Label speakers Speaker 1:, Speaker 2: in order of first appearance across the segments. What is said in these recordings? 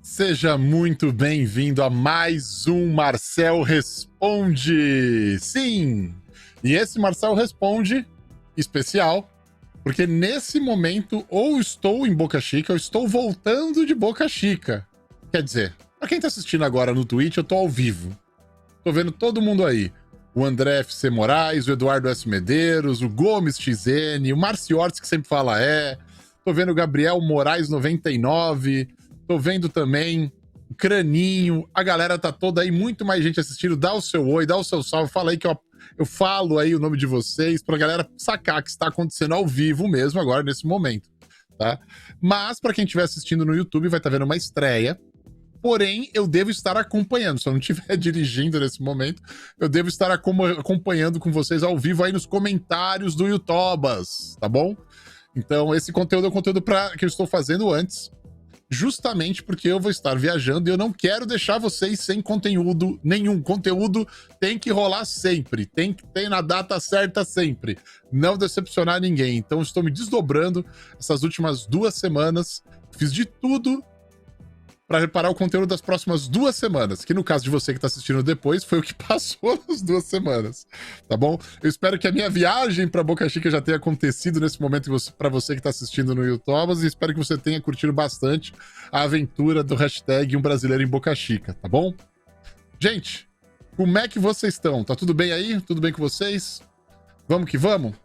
Speaker 1: Seja muito bem-vindo a mais um Marcel Responde. Sim, e esse Marcel Responde especial, porque nesse momento ou estou em Boca Chica ou estou voltando de Boca Chica. Quer dizer, pra quem tá assistindo agora no Twitch, eu tô ao vivo. Tô vendo todo mundo aí. O André FC Moraes, o Eduardo S. Medeiros, o Gomes XN, o Marciortes, que sempre fala Tô vendo o Gabriel Moraes 99. Tô vendo também o Craninho. A galera tá toda aí, muito mais gente assistindo. Dá o seu oi, dá o seu salve. Fala aí que eu falo aí o nome de vocês pra galera sacar que está acontecendo ao vivo mesmo agora, nesse momento, tá? Mas pra quem estiver assistindo no YouTube, vai estar vendo uma estreia. Porém, eu devo estar acompanhando. Se eu não estiver dirigindo nesse momento, eu devo estar acompanhando com vocês ao vivo aí nos comentários do YouTubas, tá bom? Então, esse conteúdo é um conteúdo que eu estou fazendo antes, justamente porque eu vou estar viajando e eu não quero deixar vocês sem conteúdo nenhum. Conteúdo tem que rolar sempre, tem que ter na data certa sempre, não decepcionar ninguém. Então, estou me desdobrando essas últimas 2 semanas, fiz de tudo para preparar o conteúdo das próximas 2 semanas, que no caso de você que tá assistindo depois, foi o que passou nas 2 semanas, tá bom? Eu espero que a minha viagem para Boca Chica já tenha acontecido nesse momento para você que tá assistindo no YouTube, e espero que você tenha curtido bastante a aventura do hashtag Um Brasileiro em Boca Chica, tá bom? Gente, como é que vocês estão? Tá tudo bem aí? Tudo bem com vocês? Vamos que vamos?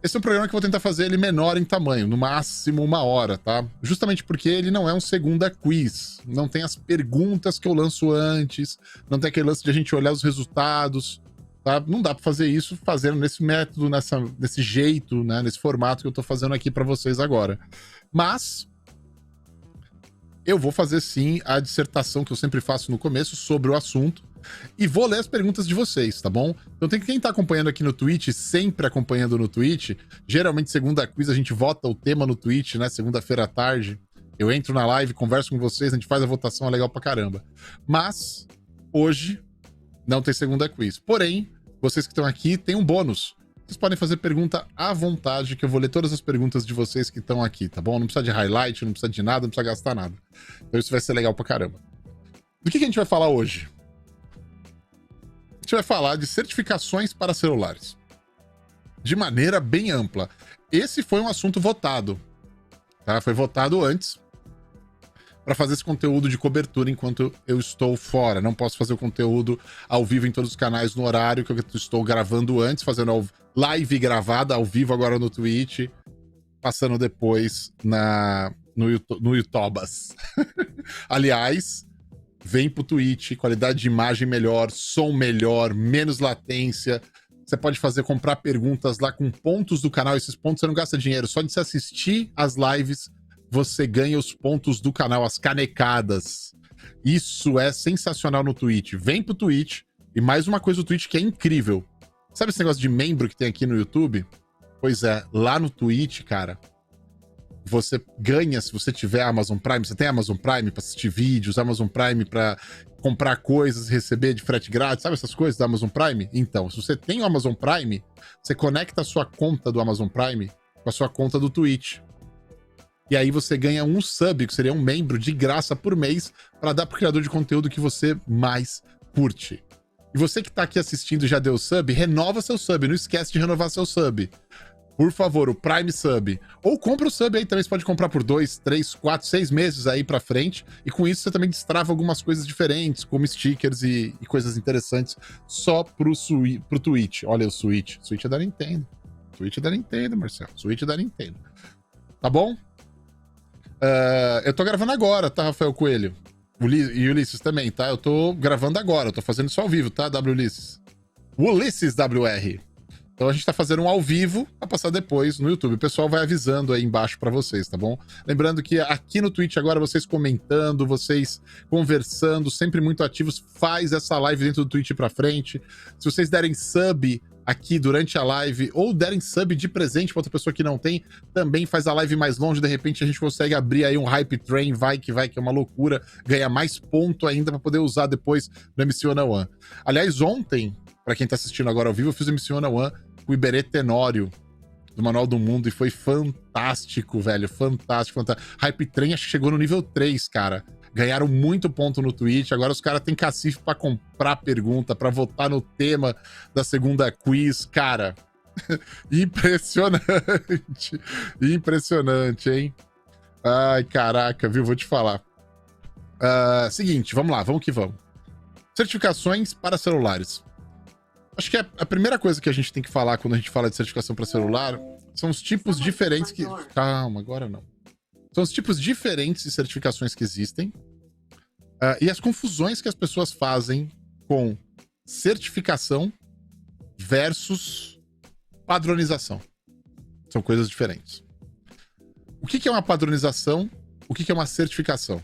Speaker 1: Esse é um programa que eu vou tentar fazer ele menor em tamanho, no máximo 1 hora, tá? Justamente porque ele não é um segunda quiz. Não tem as perguntas que eu lanço antes, não tem aquele lance de a gente olhar os resultados, tá? Não dá pra fazer isso fazendo nesse método, nesse jeito, né? Nesse formato que eu tô fazendo aqui pra vocês agora. Mas eu vou fazer sim a dissertação que eu sempre faço no começo sobre o assunto. E vou ler as perguntas de vocês, tá bom? Então quem tá acompanhando aqui no Twitch, sempre acompanhando no Twitch, geralmente segunda quiz a gente vota o tema no Twitch, né? Segunda-feira à tarde. Eu entro na live, converso com vocês, a gente faz a votação, é legal pra caramba. Mas, hoje, não tem segunda quiz. Porém, vocês que estão aqui, tem um bônus. Vocês podem fazer pergunta à vontade, que eu vou ler todas as perguntas de vocês que estão aqui, tá bom? Não precisa de highlight, não precisa de nada, não precisa gastar nada. Então isso vai ser legal pra caramba. Do que a gente vai falar hoje? A gente vai falar de certificações para celulares. De maneira bem ampla. Esse foi um assunto votado. Tá? Foi votado antes para fazer esse conteúdo de cobertura enquanto eu estou fora. Não posso fazer o conteúdo ao vivo em todos os canais no horário que eu estou gravando antes, fazendo live gravada ao vivo agora no Twitch, passando depois no YouTubas. Aliás, vem pro Twitch, qualidade de imagem melhor, som melhor, menos latência. Você pode comprar perguntas lá com pontos do canal. Esses pontos você não gasta dinheiro. Só de se assistir as lives, você ganha os pontos do canal, as canecadas. Isso é sensacional no Twitch. Vem pro Twitch. E mais uma coisa do Twitch que é incrível. Sabe esse negócio de membro que tem aqui no YouTube? Pois é, lá no Twitch, cara, você ganha se você tiver Amazon Prime. Você tem Amazon Prime para assistir vídeos, Amazon Prime para comprar coisas e receber de frete grátis, sabe essas coisas da Amazon Prime? Então, se você tem o Amazon Prime, você conecta a sua conta do Amazon Prime com a sua conta do Twitch. E aí você ganha um sub, que seria um membro de graça por mês, para dar pro criador de conteúdo que você mais curte. E você que tá aqui assistindo e já deu sub, renova seu sub, não esquece de renovar seu sub. Por favor, o Prime Sub. Ou compra o sub aí também, você pode comprar por 2, 3, 4, 6 meses aí pra frente. E com isso você também destrava algumas coisas diferentes, como stickers e coisas interessantes só pro Twitch. Olha o Switch. Switch é da Nintendo. Switch é da Nintendo, Marcelo. Switch é da Nintendo. Tá bom? Eu tô gravando agora, tá, Rafael Coelho? E Ulisses também, tá? Eu tô gravando agora, eu tô fazendo isso ao vivo, tá, Ulisses? Ulisses WR. Então a gente tá fazendo um ao vivo pra passar depois no YouTube. O pessoal vai avisando aí embaixo pra vocês, tá bom? Lembrando que aqui no Twitch agora, vocês comentando, vocês conversando, sempre muito ativos, faz essa live dentro do Twitch pra frente. Se vocês derem sub aqui durante a live, ou derem sub de presente pra outra pessoa que não tem, também faz a live mais longe, de repente a gente consegue abrir aí um Hype Train, vai, que é uma loucura, ganhar mais ponto ainda pra poder usar depois no MC101. Aliás, ontem, pra quem tá assistindo agora ao vivo, eu fiz o MC101 com o Iberê Tenório, do Manual do Mundo, e foi fantástico, velho, fantástico. Hype Train acho que chegou no nível 3, cara. ganharam muito ponto no Twitch, agora os caras têm cacife pra comprar pergunta, pra votar no tema da segunda quiz, cara. Impressionante. Impressionante, hein? Ai, caraca, viu? Vou te falar. Seguinte, vamos lá, vamos que vamos. Certificações para celulares. Acho que a primeira coisa que a gente tem que falar quando a gente fala de certificação para celular são os tipos diferentes que... Calma, agora não. São os tipos diferentes de certificações que existem e as confusões que as pessoas fazem com certificação versus padronização. São coisas diferentes. O que é uma padronização? O que é uma certificação?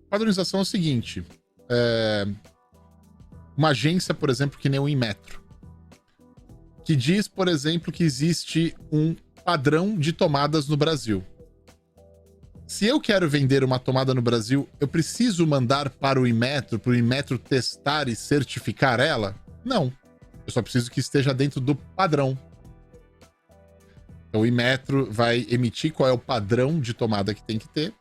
Speaker 1: Padronização é o seguinte. Uma agência, por exemplo, que nem o Inmetro, que diz, por exemplo, que existe um padrão de tomadas no Brasil. Se eu quero vender uma tomada no Brasil, eu preciso mandar para o Inmetro testar e certificar ela? Não. Eu só preciso que esteja dentro do padrão. Então o Inmetro vai emitir qual é o padrão de tomada que tem que ter.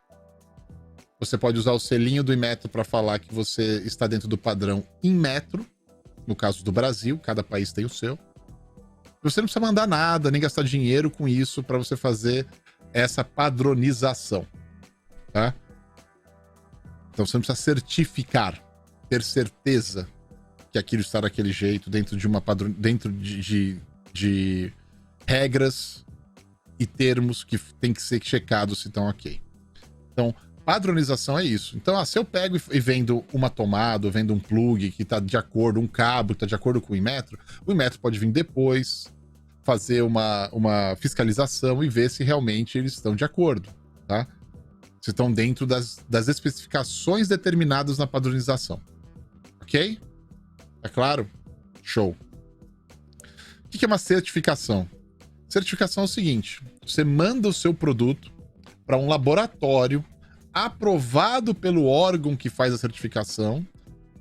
Speaker 1: Você pode usar o selinho do Inmetro para falar que você está dentro do padrão Inmetro, no caso do Brasil, cada país tem o seu. Você não precisa mandar nada, nem gastar dinheiro com isso para você fazer essa padronização, tá? Então você não precisa certificar, ter certeza que aquilo está daquele jeito, dentro de uma dentro de regras e termos que tem que ser checados se estão ok. Então, padronização é isso. Então, se eu pego e vendo uma tomada, ou vendo um plug que está de acordo, um cabo que está de acordo com o Inmetro pode vir depois, fazer uma fiscalização e ver se realmente eles estão de acordo, tá? Se estão dentro das especificações determinadas na padronização. Ok? Tá claro? Show. O que é uma certificação? Certificação é o seguinte: você manda o seu produto para um laboratório aprovado pelo órgão que faz a certificação,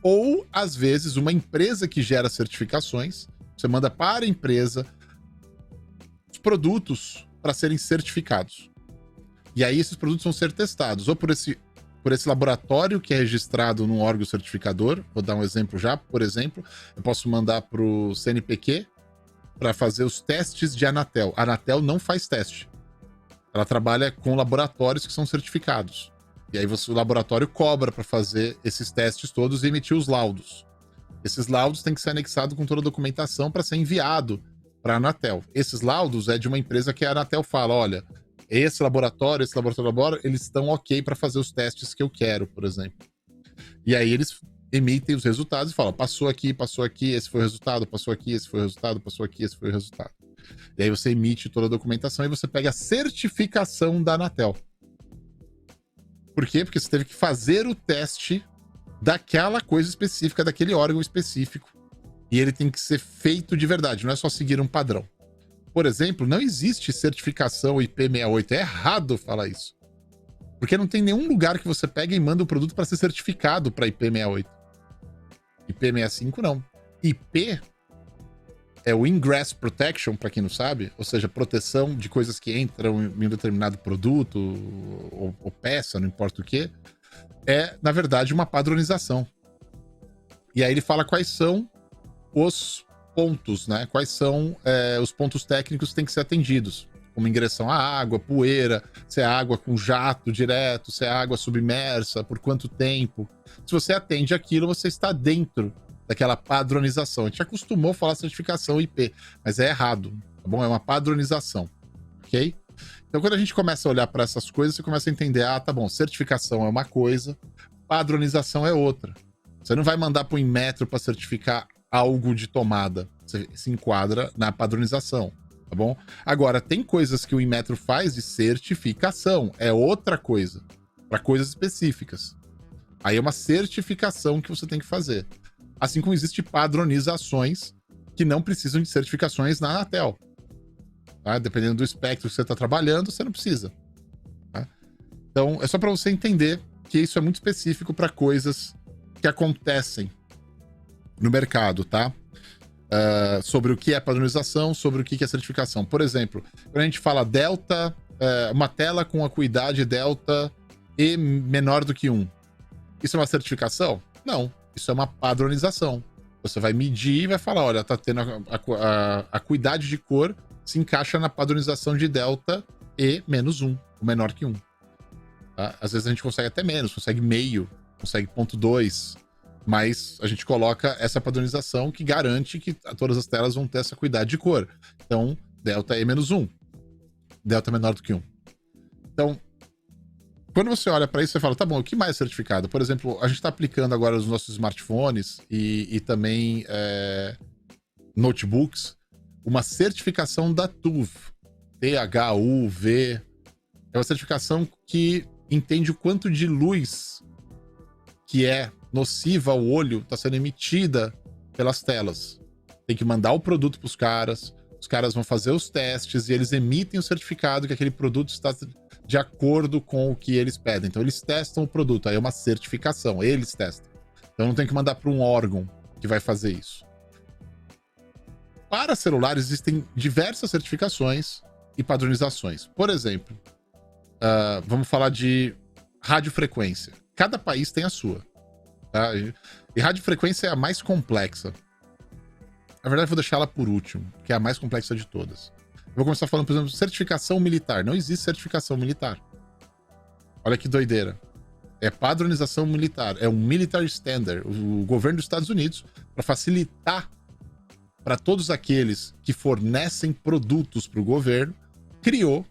Speaker 1: ou, às vezes, uma empresa que gera certificações. Você manda para a empresa os produtos para serem certificados. E aí esses produtos vão ser testados, ou por esse laboratório que é registrado num órgão certificador. Vou dar um exemplo já. Por exemplo, eu posso mandar para o CNPq para fazer os testes de Anatel. A Anatel não faz teste. Ela trabalha com laboratórios que são certificados. E aí o laboratório cobra para fazer esses testes todos e emitir os laudos. Esses laudos têm que ser anexados com toda a documentação para ser enviado para a Anatel. Esses laudos é de uma empresa que a Anatel fala: olha, esse laboratório, eles estão ok para fazer os testes que eu quero, por exemplo. E aí eles emitem os resultados e falam: passou aqui, esse foi o resultado, passou aqui, esse foi o resultado, passou aqui, esse foi o resultado. E aí você emite toda a documentação e você pega a certificação da Anatel. Por quê? Porque você teve que fazer o teste daquela coisa específica, daquele órgão específico. E ele tem que ser feito de verdade, não é só seguir um padrão. Por exemplo, não existe certificação IP68. É errado falar isso. Porque não tem nenhum lugar que você pega e manda o produto para ser certificado para IP68. IP65 não. IP é o Ingress Protection, para quem não sabe, ou seja, proteção de coisas que entram em um determinado produto ou peça, não importa o que, é, na verdade, uma padronização. E aí ele fala quais são os pontos, né? Quais são os pontos técnicos que têm que ser atendidos, como ingressão à água, poeira, se é água com jato direto, se é água submersa, por quanto tempo. Se você atende aquilo, você está dentro daquela padronização. A gente acostumou a falar certificação IP, mas é errado, tá bom? É uma padronização, ok? Então, quando a gente começa a olhar para essas coisas, você começa a entender: tá bom, certificação é uma coisa, padronização é outra. Você não vai mandar para o Inmetro para certificar algo de tomada. Você se enquadra na padronização, tá bom? Agora, tem coisas que o Inmetro faz de certificação, é outra coisa, para coisas específicas. Aí é uma certificação que você tem que fazer. Assim como existem padronizações que não precisam de certificações na Anatel. Tá? Dependendo do espectro que você está trabalhando, você não precisa. Tá? Então, é só para você entender que isso é muito específico para coisas que acontecem no mercado, tá? Sobre o que é padronização, sobre o que é certificação. Por exemplo, quando a gente fala Delta, uma tela com acuidade Delta e menor do que 1. Isso é uma certificação? Não. Isso é uma padronização. Você vai medir e vai falar, olha, tá tendo a acuidade de cor se encaixa na padronização de delta E menos 1, o menor que 1. Tá? Às vezes a gente consegue até menos, consegue meio, consegue 0,2, mas a gente coloca essa padronização que garante que todas as telas vão ter essa acuidade de cor. Então, delta E menos 1, delta menor do que 1. Então, quando você olha para isso, você fala, tá bom, o que mais é certificado? Por exemplo, a gente está aplicando agora nos nossos smartphones e também notebooks uma certificação da TUV, THUV. É uma certificação que entende o quanto de luz que é nociva ao olho está sendo emitida pelas telas. Tem que mandar o produto para os caras vão fazer os testes e eles emitem o certificado que aquele produto está de acordo com o que eles pedem. Então eles testam o produto, aí é uma certificação, eles testam. Então não tem que mandar para um órgão que vai fazer isso. Para celulares existem diversas certificações e padronizações. Por exemplo, vamos falar de radiofrequência. Cada país tem a sua. Tá? E radiofrequência é a mais complexa. Na verdade, eu vou deixar ela por último, que é a mais complexa de todas. Eu vou começar falando, por exemplo, certificação militar. Não existe certificação militar. Olha que doideira. É padronização militar. É um military standard. O governo dos Estados Unidos, para facilitar para todos aqueles que fornecem produtos para o governo, criou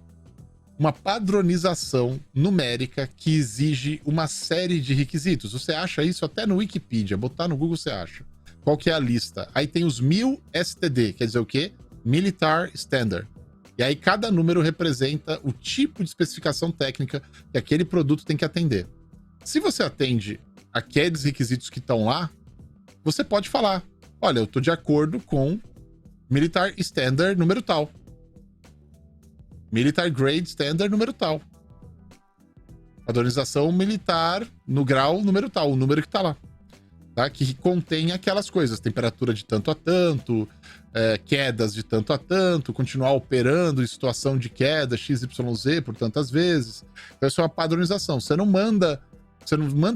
Speaker 1: uma padronização numérica que exige uma série de requisitos. Você acha isso até no Wikipedia. Botar no Google você acha. Qual que é a lista? Aí tem os 1000 STD, quer dizer o quê? Militar Standard. E aí cada número representa o tipo de especificação técnica que aquele produto tem que atender. Se você atende aqueles requisitos que estão lá, você pode falar, olha, eu estou de acordo com Militar Standard número tal. Militar Grade Standard número tal. Padronização militar no grau número tal, o número que está lá. Tá? Que contém aquelas coisas, temperatura de tanto a tanto, quedas de tanto a tanto, continuar operando em situação de queda XYZ por tantas vezes. Então isso é uma padronização. Você não manda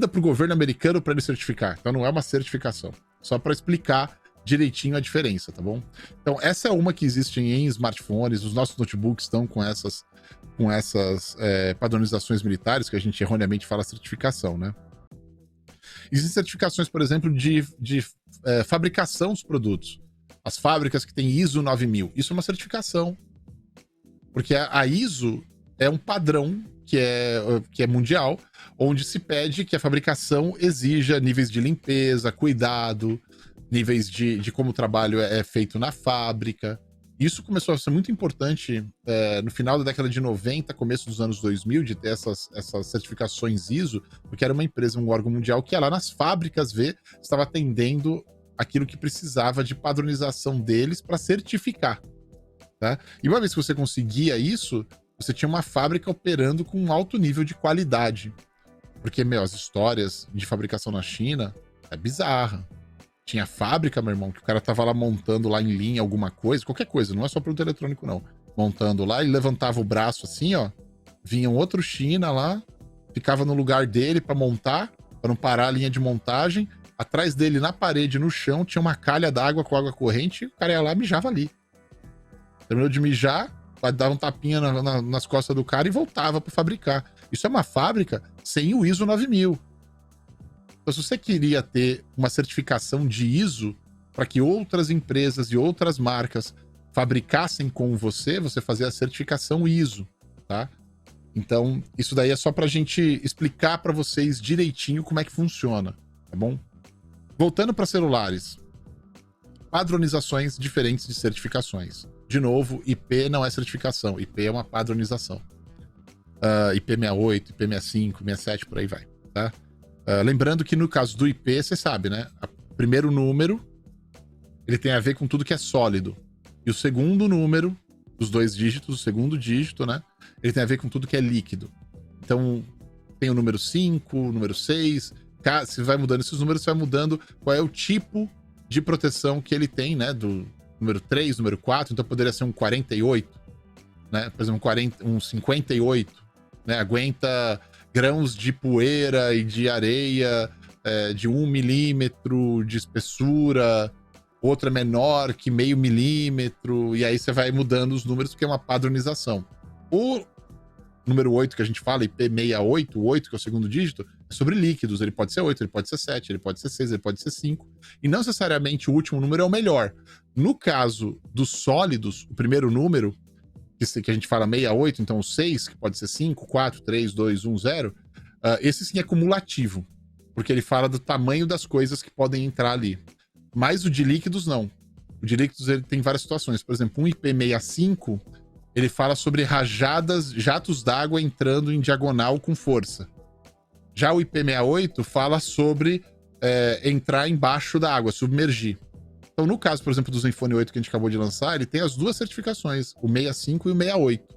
Speaker 1: para o governo americano para ele certificar. Então não é uma certificação. Só para explicar direitinho a diferença, tá bom? Então essa é uma que existe em smartphones, os nossos notebooks estão com essas padronizações militares, que a gente erroneamente fala certificação, né? Existem certificações, por exemplo, de fabricação dos produtos. As fábricas que têm ISO 9000. Isso é uma certificação. Porque a ISO é um padrão que é mundial, onde se pede que a fabricação exija níveis de limpeza, cuidado, níveis de como o trabalho é feito na fábrica. Isso começou a ser muito importante no final da década de 90, começo dos anos 2000, de ter essas certificações ISO, porque era uma empresa, um órgão mundial que ia lá nas fábricas ver se estava atendendo aquilo que precisava de padronização deles para certificar. Tá? E uma vez que você conseguia isso, você tinha uma fábrica operando com um alto nível de qualidade. Porque, as histórias de fabricação na China é bizarra. Tinha fábrica, meu irmão, que o cara tava lá montando lá em linha alguma coisa, qualquer coisa, não é só produto eletrônico, não. Montando lá, ele levantava o braço assim, ó. Vinha um outro China lá, ficava no lugar dele pra montar, pra não parar a linha de montagem. Atrás dele, na parede, no chão, tinha uma calha d'água com água corrente, e o cara ia lá e mijava ali. Terminou de mijar, dava um tapinha nas costas do cara e voltava pra fabricar. Isso é uma fábrica sem o ISO 9000. Então, se você queria ter uma certificação de ISO para que outras empresas e outras marcas fabricassem com você, você fazia a certificação ISO, tá? Então, isso daí é só para a gente explicar para vocês direitinho como é que funciona, tá bom? Voltando para celulares, padronizações diferentes de certificações. De novo, IP não é certificação, IP é uma padronização. IP68, IP65, 67, por aí vai, tá? Lembrando que no caso do IP, você sabe, né? O primeiro número, ele tem a ver com tudo que é sólido. E o segundo número, os 2 dígitos, o segundo dígito, né? Ele tem a ver com tudo que é líquido. Então, tem o número 5, o número 6. Se vai mudando esses números, você vai mudando qual é o tipo de proteção que ele tem, né? Do número 3, número 4. Então, poderia ser um 48, né? Por exemplo, um 58, né? Aguenta grãos de poeira e de areia de 1 milímetro de espessura, outra menor que meio milímetro, e aí você vai mudando os números, porque é uma padronização. O número 8 que a gente fala, IP68, o 8, que é o segundo dígito, é sobre líquidos. Ele pode ser 8, ele pode ser 7, ele pode ser 6, ele pode ser 5. E não necessariamente o último número é o melhor. No caso dos sólidos, o primeiro número, que a gente fala 68, então o 6, que pode ser 5, 4, 3, 2, 1, 0, esse sim é cumulativo, porque ele fala do tamanho das coisas que podem entrar ali. Mas o de líquidos, não. O de líquidos ele tem várias situações. Por exemplo, um IP65, ele fala sobre rajadas, jatos d'água entrando em diagonal com força. Já o IP68 fala sobre entrar embaixo da água, submergir. Então, no caso, por exemplo, do Zenfone 8 que a gente acabou de lançar, ele tem as duas certificações, o 65 e o 68.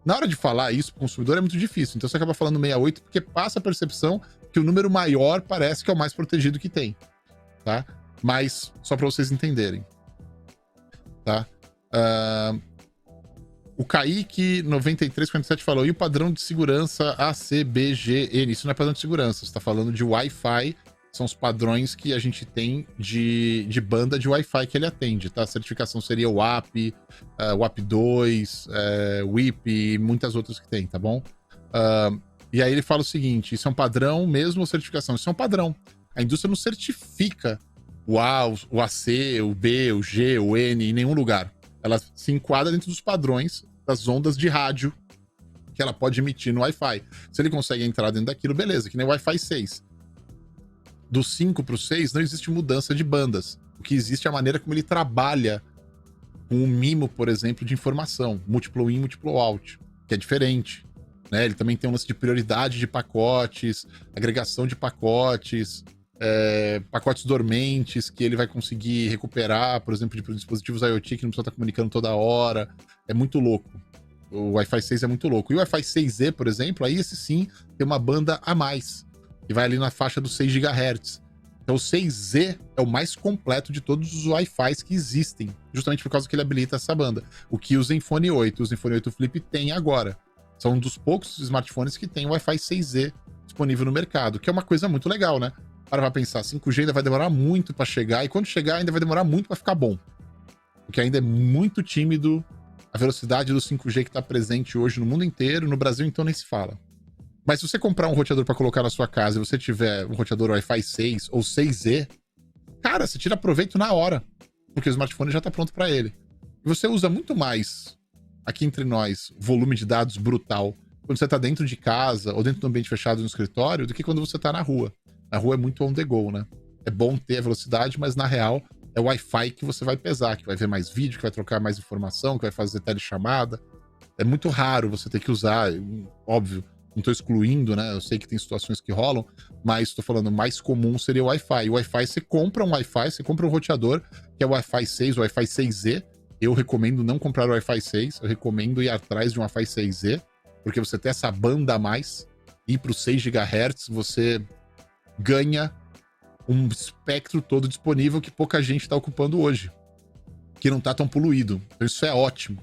Speaker 1: Na hora de falar isso pro consumidor é muito difícil, então você acaba falando 68 porque passa a percepção que o número maior parece que é o mais protegido que tem, tá? Mas, só para vocês entenderem, tá? O Kaique 9347 falou, e o padrão de segurança ACBGN? Isso não é padrão de segurança, você está falando de Wi-Fi, são os padrões que a gente tem de banda de Wi-Fi que ele atende, tá? A certificação seria o WAP, WAP 2, WIP e muitas outras que tem, tá bom? E aí ele fala o seguinte, isso é um padrão mesmo ou certificação? Isso é um padrão. A indústria não certifica o A, o AC, o B, o G, o N em nenhum lugar. Ela se enquadra dentro dos padrões das ondas de rádio que ela pode emitir no Wi-Fi. Se ele consegue entrar dentro daquilo, beleza, que nem o Wi-Fi 6. Do 5 para o 6 não existe mudança de bandas. O que existe é a maneira como ele trabalha com o MIMO, por exemplo, de informação. Múltiplo in, múltiplo out, que é diferente. Né? Ele também tem um lance de prioridade de pacotes, agregação de pacotes, pacotes dormentes que ele vai conseguir recuperar, por exemplo, de dispositivos IoT que não precisa estar comunicando toda hora. É muito louco. O Wi-Fi 6 é muito louco. E o Wi-Fi 6E, por exemplo, aí esse sim tem uma banda a mais, que vai ali na faixa dos 6 GHz. Então o 6Z é o mais completo de todos os Wi-Fis que existem, justamente por causa que ele habilita essa banda. O que o Zenfone 8 e o Zenfone 8 Flip tem agora. São um dos poucos smartphones que tem o Wi-Fi 6Z disponível no mercado, que é uma coisa muito legal, né? Para pensar, 5G ainda vai demorar muito para chegar, e quando chegar ainda vai demorar muito para ficar bom. Porque ainda é muito tímido a velocidade do 5G que está presente hoje no mundo inteiro, no Brasil então nem se fala. Mas se você comprar um roteador para colocar na sua casa e você tiver um roteador Wi-Fi 6 ou 6E, cara, você tira proveito na hora, porque o smartphone já está pronto para ele. E você usa muito mais, aqui entre nós, volume de dados brutal quando você está dentro de casa ou dentro do ambiente fechado no escritório do que quando você está na rua. Na rua é muito on the go, né? É bom ter a velocidade, mas na real é o Wi-Fi que você vai pesar, que vai ver mais vídeo, que vai trocar mais informação, que vai fazer telechamada. É muito raro você ter que usar, óbvio, não estou excluindo, né? Eu sei que tem situações que rolam, mas estou falando, mais comum seria o Wi-Fi. O Wi-Fi, você compra um Wi-Fi, você compra um roteador, que é o Wi-Fi 6, o Wi-Fi 6E. Eu recomendo não comprar o Wi-Fi 6, eu recomendo ir atrás de um Wi-Fi 6E, porque você tem essa banda a mais, ir para os 6 GHz, você ganha um espectro todo disponível que pouca gente está ocupando hoje, que não está tão poluído. Então isso é ótimo.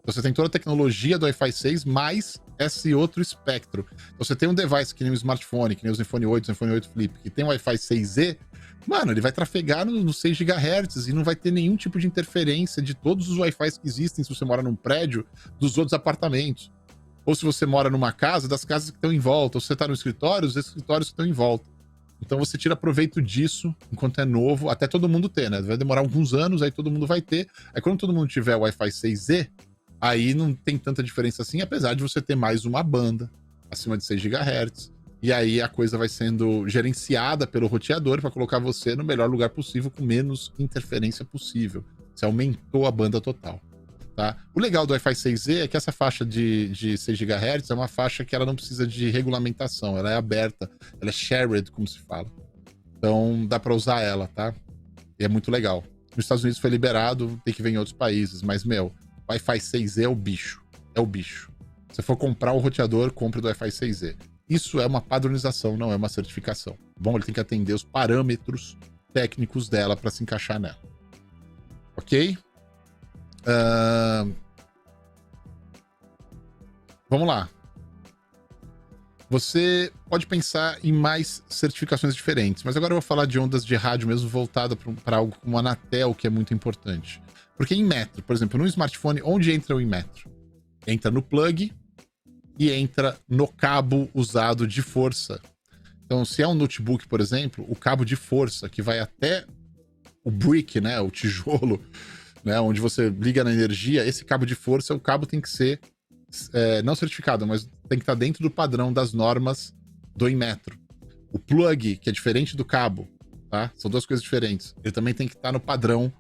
Speaker 1: Então você tem toda a tecnologia do Wi-Fi 6, mais esse outro espectro. Então você tem um device que nem o smartphone, que nem o Zenfone 8, o Zenfone 8 Flip, que tem o Wi-Fi 6E, mano, ele vai trafegar nos 6 GHz e não vai ter nenhum tipo de interferência de todos os Wi-Fis que existem se você mora num prédio, dos outros apartamentos. Ou se você mora numa casa, das casas que estão em volta. Ou se você está no escritório, os escritórios que estão em volta. Então você tira proveito disso enquanto é novo, até todo mundo ter, né? Vai demorar alguns anos, aí todo mundo vai ter. Aí quando todo mundo tiver o Wi-Fi 6E, aí não tem tanta diferença assim, apesar de você ter mais uma banda acima de 6 GHz. E aí a coisa vai sendo gerenciada pelo roteador para colocar você no melhor lugar possível, com menos interferência possível. Você aumentou a banda total. Tá? O legal do Wi-Fi 6E é que essa faixa de 6 GHz é uma faixa que ela não precisa de regulamentação, ela é aberta, ela é shared, como se fala. Então dá para usar ela, tá? E é muito legal. Nos Estados Unidos foi liberado, tem que ver em outros países, mas, meu, Wi-Fi 6E é o bicho. É o bicho. Se for comprar o roteador, compre do Wi-Fi 6E. Isso é uma padronização, não é uma certificação. Bom, ele tem que atender os parâmetros técnicos dela para se encaixar nela. Ok? Vamos lá. você pode pensar em mais certificações diferentes, mas agora eu vou falar de ondas de rádio mesmo voltada para algo como a Anatel, que é muito importante. Porque em metro, por exemplo, no smartphone, onde entra o em metro? Entra no plug e entra no cabo usado de força. Então, se é um notebook, por exemplo, o cabo de força que vai até o brick, né, o tijolo, né, onde você liga na energia, esse cabo de força, o cabo tem que ser não certificado, mas tem que estar dentro do padrão das normas do Inmetro. O plug, que é diferente do cabo, tá? São duas coisas diferentes. Ele também tem que estar no padrão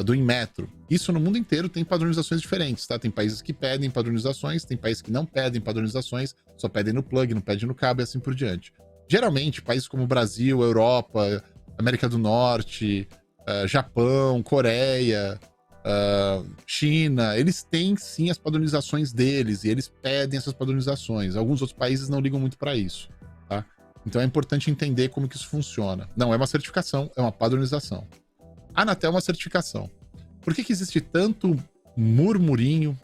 Speaker 1: do Inmetro. Isso no mundo inteiro tem padronizações diferentes, tá? Tem países que pedem padronizações, tem países que não pedem padronizações, só pedem no plug, não pedem no cabo e assim por diante. Geralmente, países como Brasil, Europa, América do Norte, Japão, Coreia, China, eles têm sim as padronizações deles e eles pedem essas padronizações. Alguns outros países não ligam muito para isso, tá? Então é importante entender como que isso funciona. Não é uma certificação, é uma padronização. A Anatel é uma certificação. Por que existe tanto murmurinho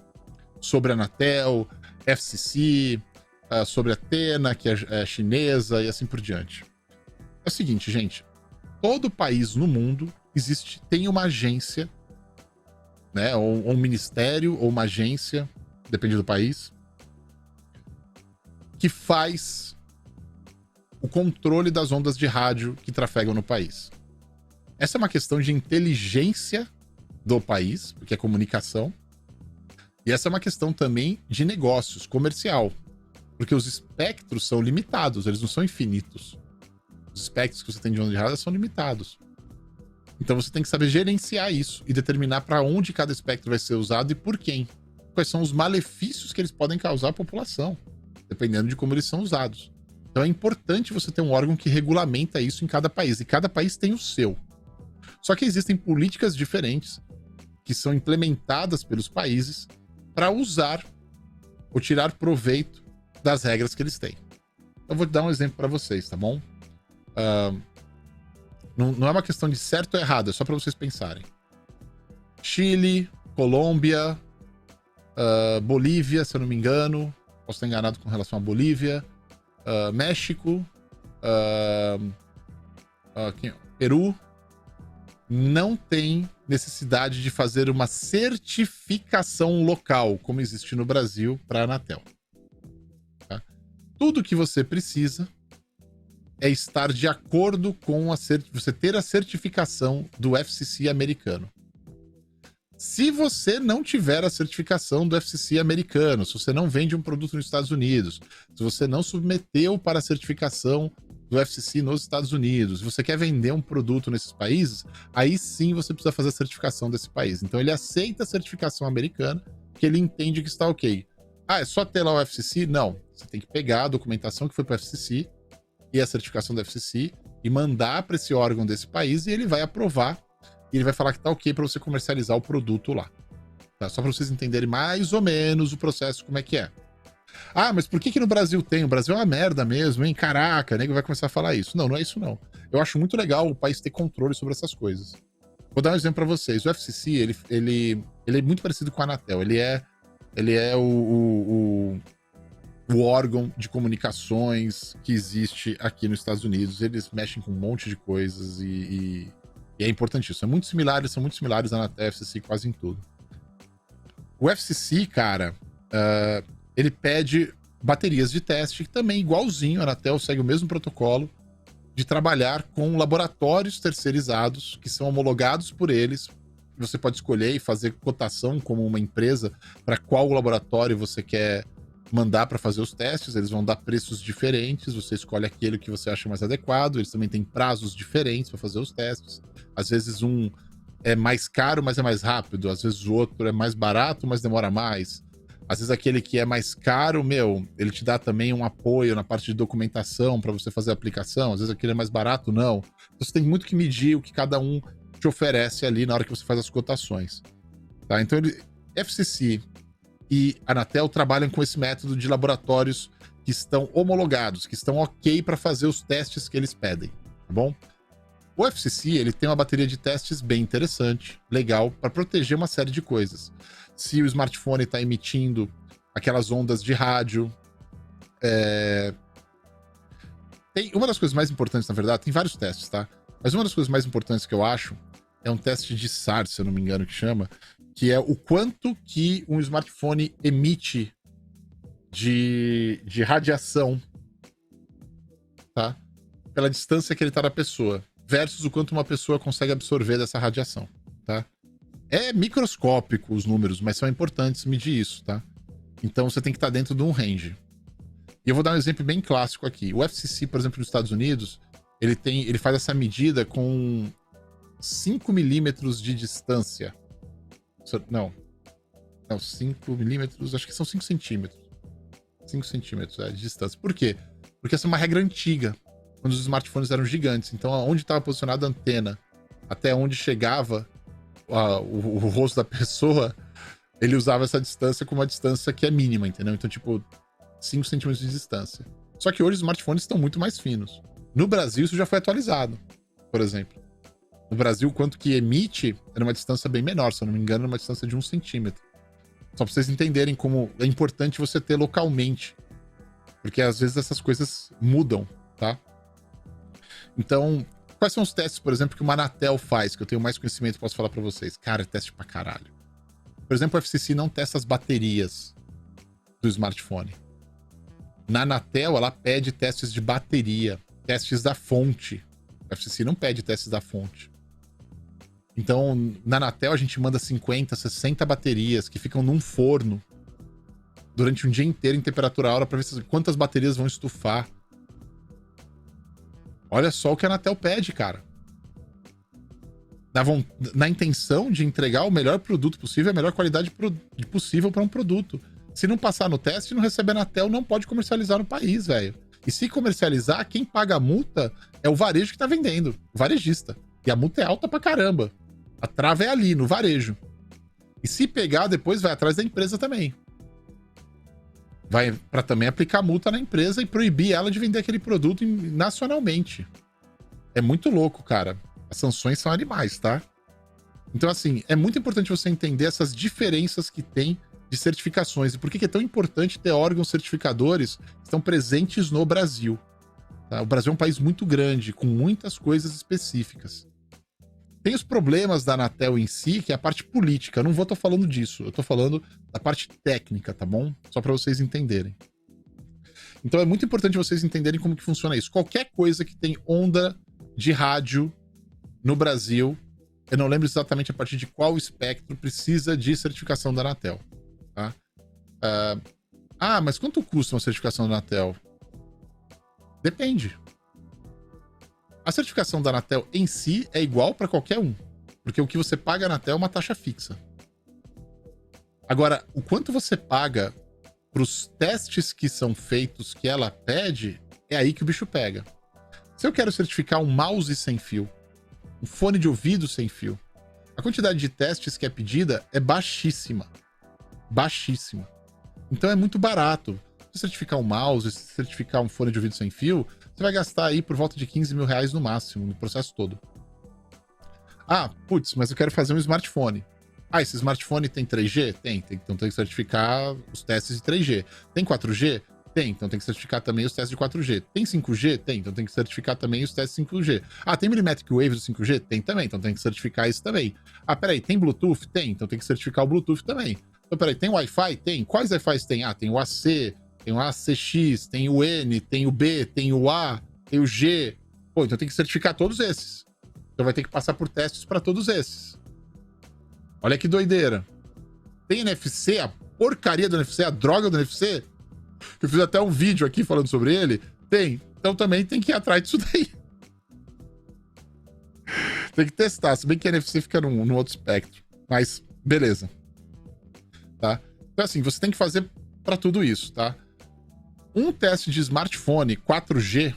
Speaker 1: sobre a Anatel, FCC, sobre a Tena, que é chinesa e assim por diante? É o seguinte, gente, todo país no mundo tem uma agência, né, ou um ministério, ou uma agência, depende do país, que faz o controle das ondas de rádio que trafegam no país. Essa é uma questão de inteligência do país, porque é comunicação, e essa é uma questão também de negócios, comercial, porque os espectros são limitados, eles não são infinitos. Os espectros que você tem de onda de rádio são limitados. Então você tem que saber gerenciar isso e determinar para onde cada espectro vai ser usado e por quem. Quais são os malefícios que eles podem causar à população, dependendo de como eles são usados. Então é importante você ter um órgão que regulamenta isso em cada país, e cada país tem o seu. Só que existem políticas diferentes que são implementadas pelos países para usar ou tirar proveito das regras que eles têm. Eu vou dar um exemplo para vocês, tá bom? Não é uma questão de certo ou errado, é só para vocês pensarem. Chile, Colômbia, Bolívia, se eu não me engano, posso estar enganado com relação à Bolívia, México, Peru, não tem necessidade de fazer uma certificação local, como existe no Brasil para a Anatel. Tá? Tudo que você precisa é estar de acordo com você ter a certificação do FCC americano. Se você não tiver a certificação do FCC americano, se você não vende um produto nos Estados Unidos, se você não submeteu para a certificação do FCC nos Estados Unidos, se você quer vender um produto nesses países, aí sim você precisa fazer a certificação desse país. Então ele aceita a certificação americana, que ele entende que está ok. Ah, é só ter lá o FCC? Não. Você tem que pegar a documentação que foi para o FCC e a certificação do FCC e mandar para esse órgão desse país e ele vai aprovar e ele vai falar que tá ok para você comercializar o produto lá. Tá? Só para vocês entenderem mais ou menos o processo, como é que é. Ah, mas por que no Brasil tem? O Brasil é uma merda mesmo, hein? Caraca, nego vai começar a falar isso. Não, não é isso não. Eu acho muito legal o país ter controle sobre essas coisas. Vou dar um exemplo para vocês. O FCC, ele é muito parecido com a Anatel. Ele é o órgão de comunicações que existe aqui nos Estados Unidos. Eles mexem com um monte de coisas e é importantíssimo. São muito similares à Anatel e FCC quase em tudo. O FCC, cara, ele pede baterias de teste, que também, igualzinho, a Anatel segue o mesmo protocolo de trabalhar com laboratórios terceirizados, que são homologados por eles. Você pode escolher e fazer cotação como uma empresa para qual laboratório você quer mandar para fazer os testes. Eles vão dar preços diferentes, você escolhe aquele que você acha mais adequado. Eles também têm prazos diferentes para fazer os testes. Às vezes um é mais caro, mas é mais rápido. Às vezes o outro é mais barato, mas demora mais. Às vezes aquele que é mais caro, ele te dá também um apoio na parte de documentação para você fazer a aplicação. Às vezes aquele é mais barato, não. Então, você tem muito que medir o que cada um te oferece ali na hora que você faz as cotações. Tá? Então, FCC e Anatel trabalham com esse método de laboratórios que estão homologados, que estão ok para fazer os testes que eles pedem, tá bom? O FCC, ele tem uma bateria de testes bem interessante, legal, para proteger uma série de coisas. Se o smartphone está emitindo aquelas ondas de rádio, Tem uma das coisas mais importantes, na verdade, tem vários testes, tá? Mas uma das coisas mais importantes que eu acho é um teste de SAR, se eu não me engano, que chama, que é o quanto que um smartphone emite de radiação, tá? Pela distância que ele tá da pessoa, versus o quanto uma pessoa consegue absorver dessa radiação, tá? É microscópico os números, mas são importantes medir isso, tá? Então você tem que estar dentro de um range. E eu vou dar um exemplo bem clássico aqui. O FCC, por exemplo, nos Estados Unidos, ele faz essa medida com 5 milímetros de distância. Não, 5 milímetros, acho que são 5 centímetros. 5 centímetros de distância. Por quê? Porque essa é uma regra antiga, quando os smartphones eram gigantes. Então, onde estava posicionada a antena, até onde chegava o rosto da pessoa, ele usava essa distância como uma distância que é mínima, entendeu? Então, tipo, 5 centímetros de distância. Só que hoje os smartphones estão muito mais finos. No Brasil, isso já foi atualizado, por exemplo. No Brasil, quanto que emite era uma distância bem menor, se eu não me engano, era uma distância de 1 centímetro. Só pra vocês entenderem como é importante você ter localmente. Porque às vezes essas coisas mudam, tá? Então, quais são os testes, por exemplo, que uma Anatel faz, que eu tenho mais conhecimento e posso falar pra vocês? Cara, é teste pra caralho. Por exemplo, o FCC não testa as baterias do smartphone. Na Anatel, ela pede testes de bateria, testes da fonte. O FCC não pede testes da fonte. Então, na Anatel, a gente manda 50, 60 baterias que ficam num forno durante um dia inteiro em temperatura alta para ver quantas baterias vão estufar. Olha só o que a Anatel pede, cara. Na intenção de entregar o melhor produto possível, a melhor qualidade possível para um produto. Se não passar no teste, não receber a Anatel, não pode comercializar no país, velho. E se comercializar, quem paga a multa é o varejo que tá vendendo, o varejista. E a multa é alta pra caramba. A trava é ali, no varejo. E se pegar, depois vai atrás da empresa também. Vai para também aplicar multa na empresa e proibir ela de vender aquele produto nacionalmente. É muito louco, cara. As sanções são animais, tá? Então, assim, é muito importante você entender essas diferenças que tem de certificações e por que é tão importante ter órgãos certificadores que estão presentes no Brasil. Tá? O Brasil é um país muito grande, com muitas coisas específicas. Tem os problemas da Anatel em si, que é a parte política. Eu não vou estar falando disso. Eu tô falando da parte técnica, tá bom? Só para vocês entenderem. Então é muito importante vocês entenderem como que funciona isso. Qualquer coisa que tem onda de rádio no Brasil, eu não lembro exatamente a partir de qual espectro precisa de certificação da Anatel. Tá? Mas quanto custa uma certificação da Anatel? Depende. A certificação da Anatel em si é igual para qualquer um, porque o que você paga a Anatel é uma taxa fixa. Agora, o quanto você paga para os testes que são feitos que ela pede, é aí que o bicho pega. Se eu quero certificar um mouse sem fio, um fone de ouvido sem fio, a quantidade de testes que é pedida é baixíssima. Baixíssima. Então é muito barato. Se certificar um mouse, se certificar um fone de ouvido sem fio, você vai gastar aí por volta de 15 mil reais no máximo, no processo todo. Mas eu quero fazer um smartphone. Esse smartphone tem 3G? Tem. Então tem que certificar os testes de 3G. Tem 4G? Tem. Então tem que certificar também os testes de 4G. Tem 5G? Tem. Então tem que certificar também os testes de 5G. Tem Millimetric Wave do 5G? Tem também. Então tem que certificar isso também. Peraí, tem Bluetooth? Tem. Então tem que certificar o Bluetooth também. Então peraí, tem Wi-Fi? Tem. Quais Wi-Fi tem? Tem o AC, tem o ACX, tem o N, tem o B, tem o A, tem o G. Então tem que certificar todos esses. Então vai ter que passar por testes para todos esses. Olha que doideira. Tem NFC, a porcaria do NFC, a droga do NFC. Eu fiz até um vídeo aqui falando sobre ele. Tem. Então também tem que ir atrás disso daí. Tem que testar. Se bem que NFC fica num outro espectro. Mas, beleza. Tá? Então assim, você tem que fazer para tudo isso, tá? Um teste de smartphone 4G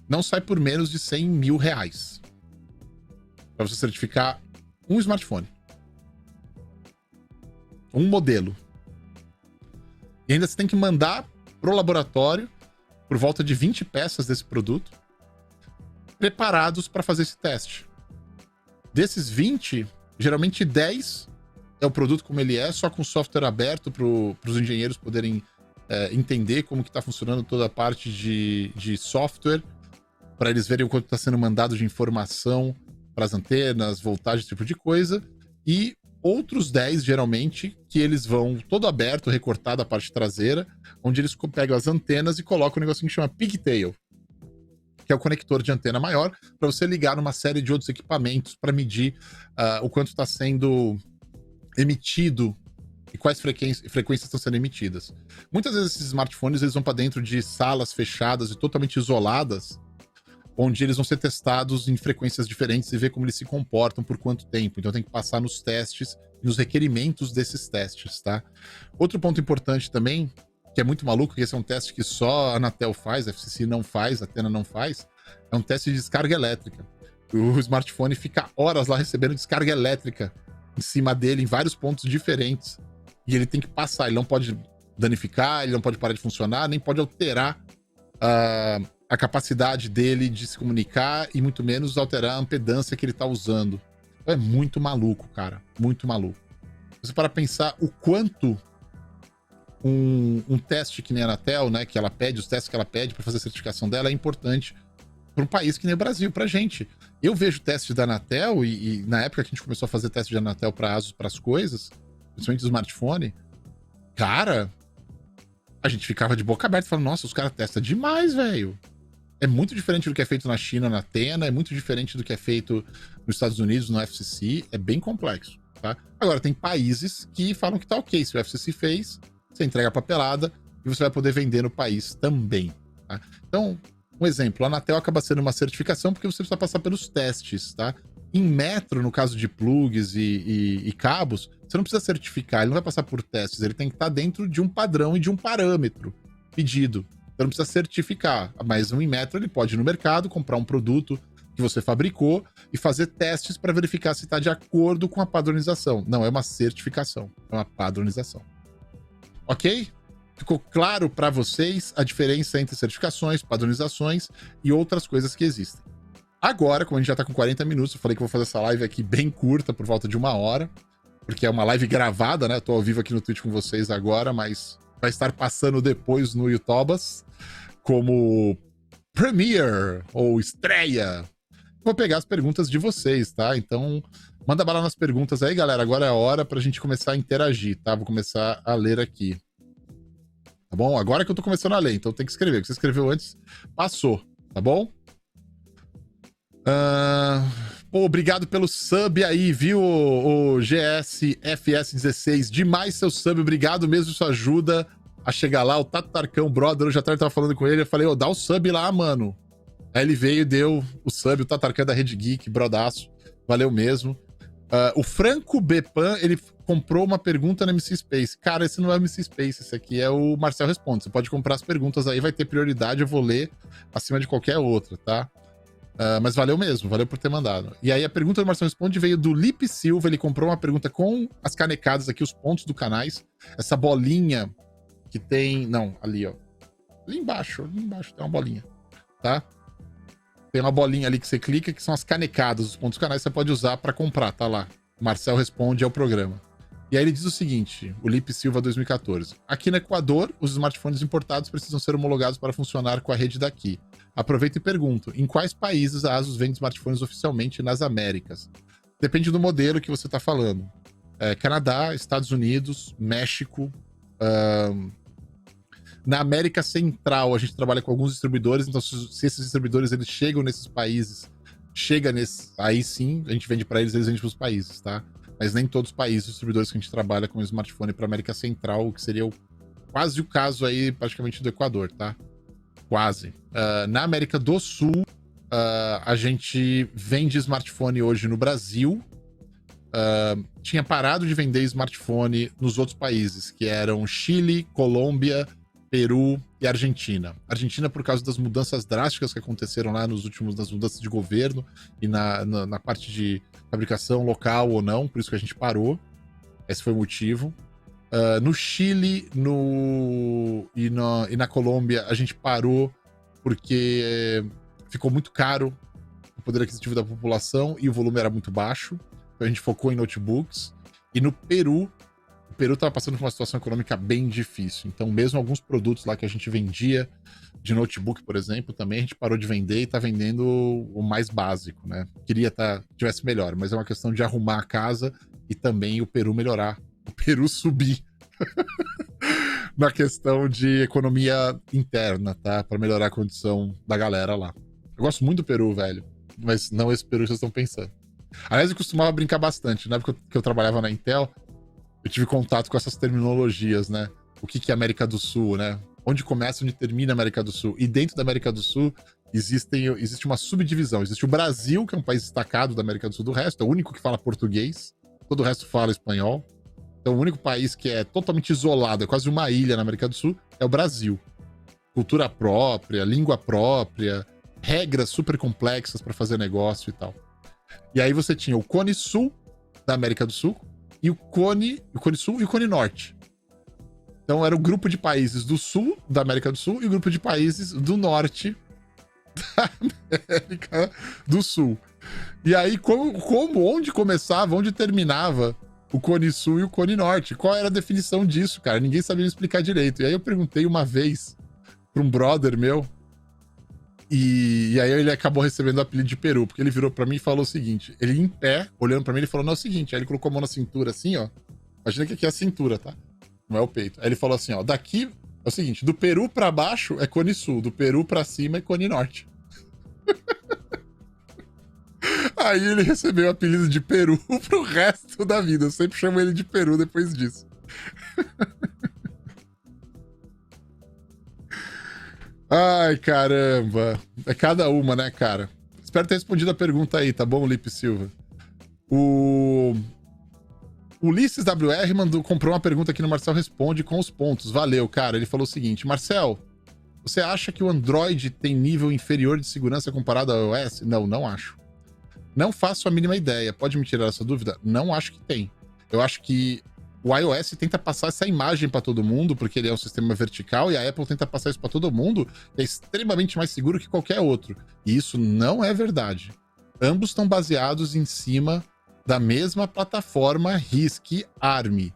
Speaker 1: não sai por menos de 100 mil reais. Para você certificar um smartphone. Um modelo. E ainda você tem que mandar pro laboratório por volta de 20 peças desse produto preparados para fazer esse teste. Desses 20, geralmente 10 é o produto como ele é, só com software aberto para os engenheiros poderem entender como que está funcionando toda a parte de software, para eles verem o quanto está sendo mandado de informação para as antenas, voltagem, esse tipo de coisa. E outros 10, geralmente, que eles vão todo aberto, recortado a parte traseira, onde eles pegam as antenas e colocam um negocinho que chama pigtail, que é o conector de antena maior, para você ligar numa série de outros equipamentos para medir o quanto está sendo emitido e quais frequências estão sendo emitidas. Muitas vezes esses smartphones eles vão para dentro de salas fechadas e totalmente isoladas, onde eles vão ser testados em frequências diferentes e ver como eles se comportam por quanto tempo. Então tem que passar nos testes e nos requerimentos desses testes, tá? Outro ponto importante também, que é muito maluco, que esse é um teste que só a Anatel faz, a FCC não faz, a Atena não faz, é um teste de descarga elétrica. O smartphone fica horas lá recebendo descarga elétrica em cima dele, em vários pontos diferentes. E ele tem que passar, ele não pode danificar, ele não pode parar de funcionar, nem pode alterar a capacidade dele de se comunicar e muito menos alterar a impedância que ele tá usando. Então é muito maluco, cara. Muito maluco. Você para pensar o quanto um teste que nem a Anatel, né, que ela pede, os testes que ela pede para fazer a certificação dela é importante para um país que nem o Brasil, pra gente. Eu vejo testes da Anatel e na época que a gente começou a fazer teste de Anatel para ASUS, para as coisas, principalmente do smartphone, cara, a gente ficava de boca aberta falando, nossa, os caras testam demais, velho. É muito diferente do que é feito na China, na Atena, é muito diferente do que é feito nos Estados Unidos, no FCC, é bem complexo, tá? Agora, tem países que falam que tá ok, se o FCC fez, você entrega a papelada e você vai poder vender no país também, tá? Então, um exemplo, a Anatel acaba sendo uma certificação porque você precisa passar pelos testes, tá? Em metro, no caso de plugs e cabos, você não precisa certificar, ele não vai passar por testes, ele tem que estar dentro de um padrão e de um parâmetro pedido. Então não precisa certificar, mas um Inmetro ele pode ir no mercado, comprar um produto que você fabricou e fazer testes para verificar se está de acordo com a padronização. Não é uma certificação, é uma padronização. Ok? Ficou claro para vocês a diferença entre certificações, padronizações e outras coisas que existem. Agora, como a gente já está com 40 minutos, eu falei que eu vou fazer essa live aqui bem curta, por volta de 1 hora, porque é uma live gravada, né? Estou ao vivo aqui no Twitch com vocês agora, mas vai estar passando depois no YouTubas como Premiere ou estreia. Vou pegar as perguntas de vocês, tá? Então, manda bala nas perguntas aí, galera. Agora é a hora pra gente começar a interagir, tá? Vou começar a ler aqui. Tá bom? Agora que eu tô começando a ler, então tem que escrever. O que você escreveu antes, passou, tá bom? Pô, obrigado pelo sub aí, viu, o GSFS16. Demais seu sub, obrigado mesmo, isso ajuda a chegar lá. O Tato Tarcão, brother, hoje à tarde eu tava falando com ele, eu falei, dá o sub lá, mano. Aí ele veio e deu o sub, o Tato Tarcão da Rede Geek, brodaço, valeu mesmo. O Franco Bepan, ele comprou uma pergunta no MC Space. Cara, esse não é o MC Space, esse aqui é o Marcel Responde. Você pode comprar as perguntas aí, vai ter prioridade, eu vou ler acima de qualquer outra, tá? Mas valeu mesmo, valeu por ter mandado. E aí a pergunta do Marcelo Responde veio do Lipe Silva, ele comprou uma pergunta com as canecadas aqui, os pontos do canais, essa bolinha que tem... Não, ali, ó. Ali embaixo tem uma bolinha, tá? Tem uma bolinha ali que você clica, que são as canecadas, os pontos do canais, você pode usar para comprar, tá lá. Marcel Responde ao programa. E aí ele diz o seguinte, o Lipe Silva 2014. Aqui no Equador, os smartphones importados precisam ser homologados para funcionar com a rede daqui. Aproveito e pergunto, em quais países a ASUS vende smartphones oficialmente nas Américas? Depende do modelo que você está falando. Canadá, Estados Unidos, México. Na América Central, a gente trabalha com alguns distribuidores, então se esses distribuidores eles chegam nesses países, aí sim, a gente vende para eles vendem para os países, tá? Mas nem todos os países, os distribuidores que a gente trabalha com o smartphone para América Central, que seria quase o caso aí, praticamente, do Equador, tá? Quase. Na América do Sul, a gente vende smartphone hoje no Brasil. Tinha parado de vender smartphone nos outros países, que eram Chile, Colômbia, Peru e Argentina. Argentina, por causa das mudanças drásticas que aconteceram lá das mudanças de governo e na parte de fabricação local ou não, por isso que a gente parou. Esse foi o motivo. No Chile e na Colômbia, a gente parou porque ficou muito caro o poder aquisitivo da população e o volume era muito baixo. Então a gente focou em notebooks. E no Peru, o Peru estava passando por uma situação econômica bem difícil. Então, mesmo alguns produtos lá que a gente vendia, de notebook, por exemplo, também a gente parou de vender e tá vendendo o mais básico, né? Queria tivesse melhor, mas é uma questão de arrumar a casa e também o Peru melhorar. O Peru subir na questão de economia interna, tá? Para melhorar a condição da galera lá. Eu gosto muito do Peru, velho, mas não esse Peru que vocês estão pensando. Aliás, eu costumava brincar bastante. Na época que eu trabalhava na Intel, eu tive contato com essas terminologias, né? O que é América do Sul, né? Onde começa, onde termina a América do Sul. E dentro da América do Sul existe uma subdivisão. Existe o Brasil, que é um país destacado da América do Sul do resto, é o único que fala português, todo o resto fala espanhol. Então o único país que é totalmente isolado, é quase uma ilha na América do Sul, é o Brasil. Cultura própria, língua própria, regras super complexas para fazer negócio e tal. E aí você tinha o Cone Sul da América do Sul e o Cone Sul e o Cone Norte. Então era o grupo de países do sul da América do Sul e o grupo de países do norte da América do Sul. E aí, onde começava, onde terminava o Cone Sul e o Cone Norte? Qual era a definição disso, cara? Ninguém sabia explicar direito. E aí eu perguntei uma vez para um brother meu, e aí ele acabou recebendo o apelido de Peru, porque ele virou para mim e falou o seguinte, ele em pé, olhando para mim, ele falou, não, é o seguinte, aí ele colocou a mão na cintura assim, ó, imagina que aqui é a cintura, tá? Não é o peito. Aí ele falou assim, ó, daqui é o seguinte, do Peru pra baixo é Cone Sul, do Peru pra cima é Cone Norte. Aí ele recebeu o apelido de Peru pro resto da vida. Eu sempre chamo ele de Peru depois disso. Ai, caramba. É cada uma, né, cara? Espero ter respondido a pergunta aí, tá bom, Lipe Silva? O Ulisses WR comprou uma pergunta aqui no Marcel Responde com os pontos. Valeu, cara. Ele falou o seguinte, Marcel, você acha que o Android tem nível inferior de segurança comparado ao iOS? Não, não acho. Não faço a mínima ideia. Pode me tirar essa dúvida? Não acho que tem. Eu acho que o iOS tenta passar essa imagem para todo mundo, porque ele é um sistema vertical, e a Apple tenta passar isso para todo mundo, que é extremamente mais seguro que qualquer outro. E isso não é verdade. Ambos estão baseados em cima da mesma plataforma RISC-ARM.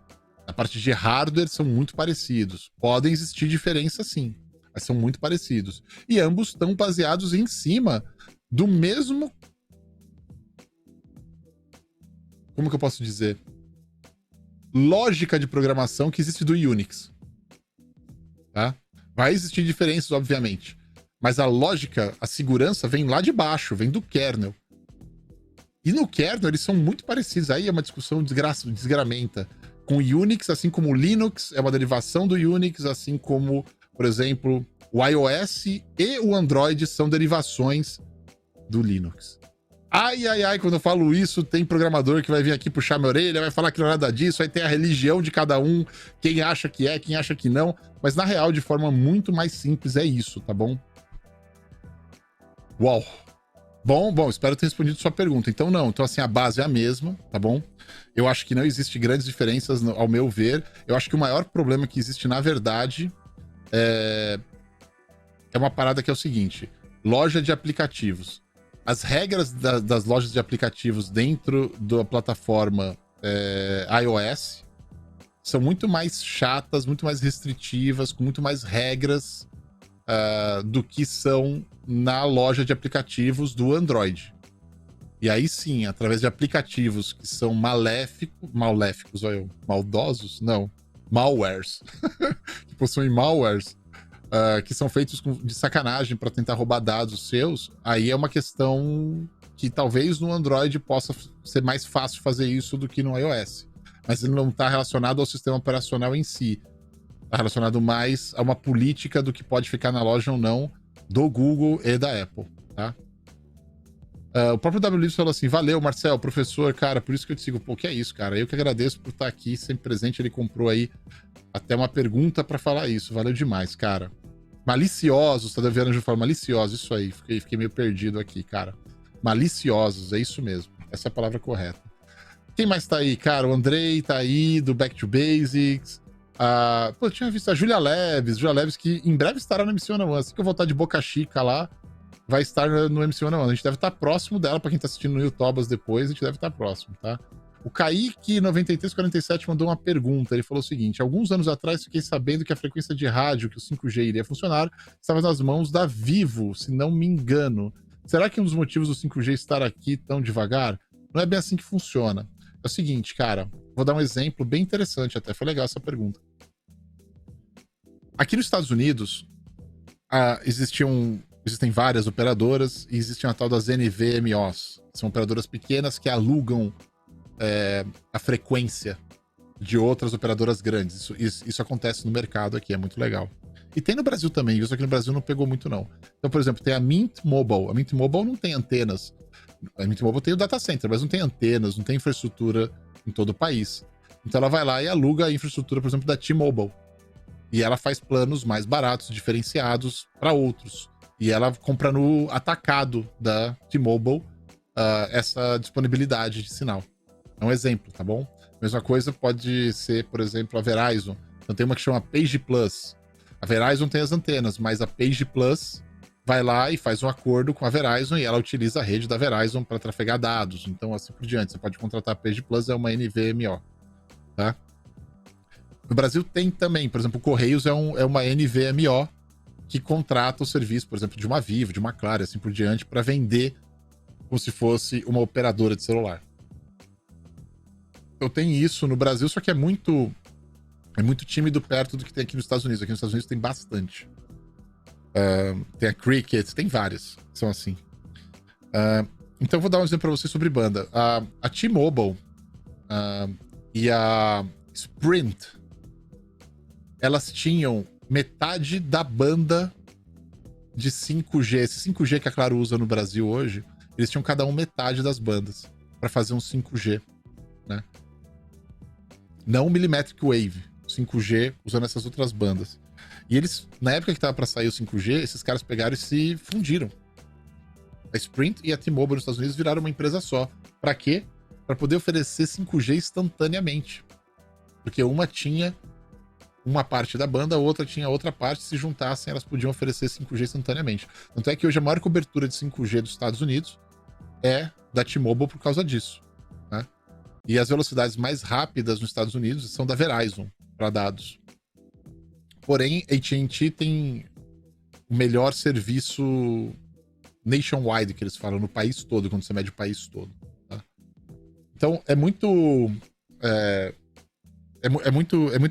Speaker 1: A parte de hardware são muito parecidos. Podem existir diferenças sim, mas são muito parecidos. E ambos estão baseados em cima do mesmo... Como que eu posso dizer? Lógica de programação que existe do Unix. Tá? Vai existir diferenças, obviamente. Mas a lógica, a segurança vem lá de baixo, vem do kernel. E no kernel eles são muito parecidos. Aí é uma discussão desgramenta. Com o Unix, assim como o Linux é uma derivação do Unix, assim como, por exemplo, o iOS e o Android são derivações do Linux. Ai, quando eu falo isso, tem programador que vai vir aqui puxar minha orelha, vai falar que não é nada disso, aí tem a religião de cada um, quem acha que é, quem acha que não. Mas na real, de forma muito mais simples, é isso, tá bom? Uau! Bom, espero ter respondido sua pergunta. Então, não. Então, assim, a base é a mesma, tá bom? Eu acho que não existe grandes diferenças, ao meu ver. Eu acho que o maior problema que existe, na verdade, é uma parada que é o seguinte. Loja de aplicativos. As regras das lojas de aplicativos dentro da plataforma iOS são muito mais chatas, muito mais restritivas, com muito mais regras do que são na loja de aplicativos do Android. E aí sim, através de aplicativos que são maléficos, olha, maldosos? Não, malwares, que possuem malwares, que são feitos de sacanagem para tentar roubar dados seus, aí é uma questão que talvez no Android possa ser mais fácil fazer isso do que no iOS. Mas ele não está relacionado ao sistema operacional em si. Está relacionado mais a uma política do que pode ficar na loja ou não do Google e da Apple, tá? O próprio W. falou assim, valeu, Marcel, professor, cara, por isso que eu te sigo. Pô, que é isso, cara? Eu que agradeço por estar aqui, sempre presente. Ele comprou aí até uma pergunta para falar isso. Valeu demais, cara. Maliciosos, tá devendo de falar maliciosos, isso aí. Fiquei meio perdido aqui, cara. Maliciosos, é isso mesmo. Essa é a palavra correta. Quem mais tá aí, cara? O Andrei tá aí, do Back to Basics. Pô, eu tinha visto a Julia Leves, que em breve estará no MC101. Assim que eu voltar de Boca Chica lá, vai estar no MC101. A gente deve estar próximo dela, pra quem tá assistindo no YouTubas depois, a gente deve estar próximo, tá? O Kaique 9347 mandou uma pergunta. Ele falou o seguinte: alguns anos atrás fiquei sabendo que a frequência de rádio que o 5G iria funcionar estava nas mãos da Vivo, se não me engano. Será que um dos motivos do 5G estar aqui tão devagar? Não é bem assim que funciona. É o seguinte, cara, vou dar um exemplo bem interessante até. Foi legal essa pergunta. Aqui nos Estados Unidos, existem várias operadoras e existe uma tal das NVMOs. São operadoras pequenas que alugam a frequência de outras operadoras grandes. Isso acontece no mercado aqui, é muito legal. E tem no Brasil também, isso aqui no Brasil não pegou muito não. Então, por exemplo, tem a Mint Mobile. A Mint Mobile não tem antenas. A Mint Mobile tem o data center, mas não tem antenas, não tem infraestrutura em todo o país. Então ela vai lá e aluga a infraestrutura, por exemplo, da T-Mobile. E ela faz planos mais baratos, diferenciados para outros. E ela compra no atacado da T-Mobile essa disponibilidade de sinal. É um exemplo, tá bom? Mesma coisa pode ser, por exemplo, a Verizon. Então tem uma que chama Page Plus. A Verizon tem as antenas, mas a Page Plus vai lá e faz um acordo com a Verizon e ela utiliza a rede da Verizon para trafegar dados. Então, assim por diante. Você pode contratar a Page Plus, é uma NVMO. Tá? No Brasil tem também, por exemplo, o Correios é uma NVMO que contrata o serviço, por exemplo, de uma Vivo, de uma Claro, assim por diante, para vender como se fosse uma operadora de celular. Eu tenho isso no Brasil, só que é muito tímido perto do que tem aqui nos Estados Unidos. Aqui nos Estados Unidos tem bastante. Tem a Cricket, tem várias que são assim. Então eu vou dar um exemplo para vocês sobre banda. A T-Mobile e a Sprint, elas tinham metade da banda de 5G. Esse 5G que a Claro usa no Brasil hoje, eles tinham cada um metade das bandas para fazer um 5G, né? Não Millimetric Wave, 5G usando essas outras bandas. E eles, na época que tava para sair o 5G, esses caras pegaram e se fundiram. A Sprint e a T-Mobile nos Estados Unidos viraram uma empresa só. Para quê? Para poder oferecer 5G instantaneamente. Porque uma tinha uma parte da banda, a outra tinha outra parte, se juntassem, elas podiam oferecer 5G instantaneamente. Tanto é que hoje a maior cobertura de 5G dos Estados Unidos é da T-Mobile por causa disso, né? E as velocidades mais rápidas nos Estados Unidos são da Verizon para dados. Porém, AT&T tem o melhor serviço nationwide, que eles falam, no país todo, quando você mede o país todo. Tá? Então, é muito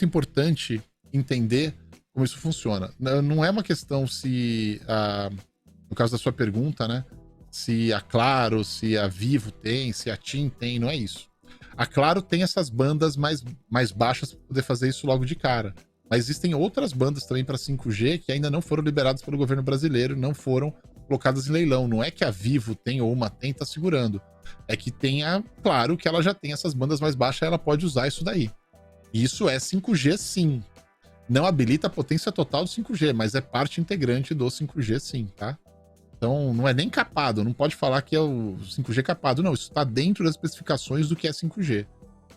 Speaker 1: importante entender como isso funciona. Não é uma questão se, no caso da sua pergunta, né? Se a Claro, se a Vivo tem, se a TIM tem, não é isso. A Claro tem essas bandas mais baixas para poder fazer isso logo de cara. Mas existem outras bandas também para 5G que ainda não foram liberadas pelo governo brasileiro, não foram colocadas em leilão. Não é que a Vivo tem ou uma tem, tá segurando. É que tem Claro que ela já tem essas bandas mais baixas, ela pode usar isso daí. Isso é 5G sim. Não habilita a potência total do 5G, mas é parte integrante do 5G sim, tá? Então não é nem capado, não pode falar que é o 5G capado, não. Isso tá dentro das especificações do que é 5G.